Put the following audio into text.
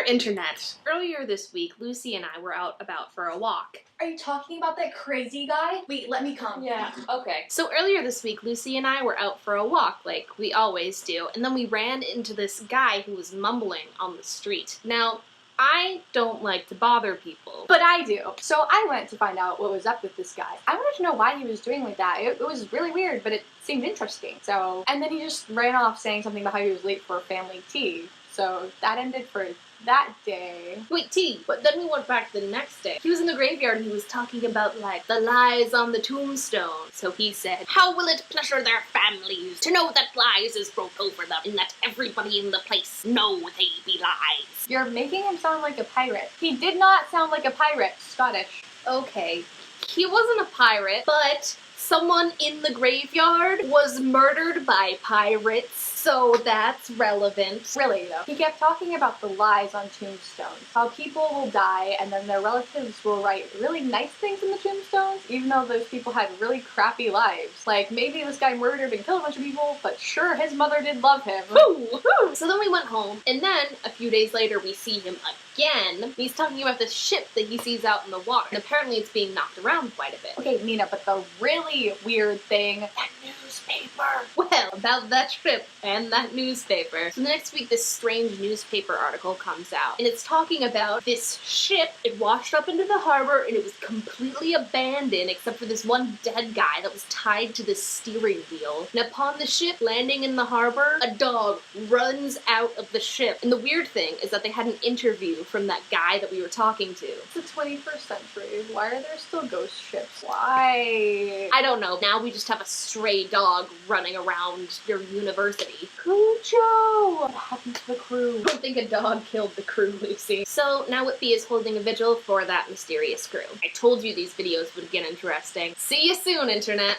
there, Internet! Earlier this week, Lucy and I were out about for a walk. Are you talking about that crazy guy? Wait, let me come. Yeah, okay. So earlier this week, Lucy and I were out for a walk, like we always do, and then we ran into this guy who was mumbling on the street. Now, I don't like to bother people. But I do. So I went to find out what was up with this guy. I wanted to know why he was doing like that. It was really weird, but it seemed interesting. And then he just ran off saying something about how he was late for family tea. So that ended for that day. Wait, tea. But then we went back the next day. He was in the graveyard and he was talking about, like, the lies on the tombstone. So he said, "How will it pleasure their families to know that lies is wrote over them, and that everybody in the place know they be lies." You're making him sound like a pirate. He did not sound like a pirate. Scottish. Okay, he wasn't a pirate, but someone in the graveyard was murdered by pirates. So that's relevant. Really, though. He kept talking about the lies on tombstones. How people will die and then their relatives will write really nice things in the tombstones, even though those people had really crappy lives. Like, maybe this guy murdered and killed a bunch of people, but sure, his mother did love him. Woo! Woo! So then we went home, and then a few days later we see him again. He's talking about this ship that he sees out in the water, and apparently it's being knocked around quite a bit. Okay, Mina, but the really weird thing, that newspaper. Well, about that ship and that newspaper. So the next week this strange newspaper article comes out, and it's talking about this ship. It washed up into the harbor and it was completely abandoned except for this one dead guy that was tied to the steering wheel. And upon the ship landing in the harbor, a dog runs out of the ship. And the weird thing is that they had an interview from that guy that we were talking to. It's the 21st century. Why are there still ghost ships? Why? I don't know. Now we just have a stray dog running around your university. Cujo! What happened to the crew? I don't think a dog killed the crew, Lucy. So now Whitby is holding a vigil for that mysterious crew. I told you these videos would get interesting. See you soon, Internet!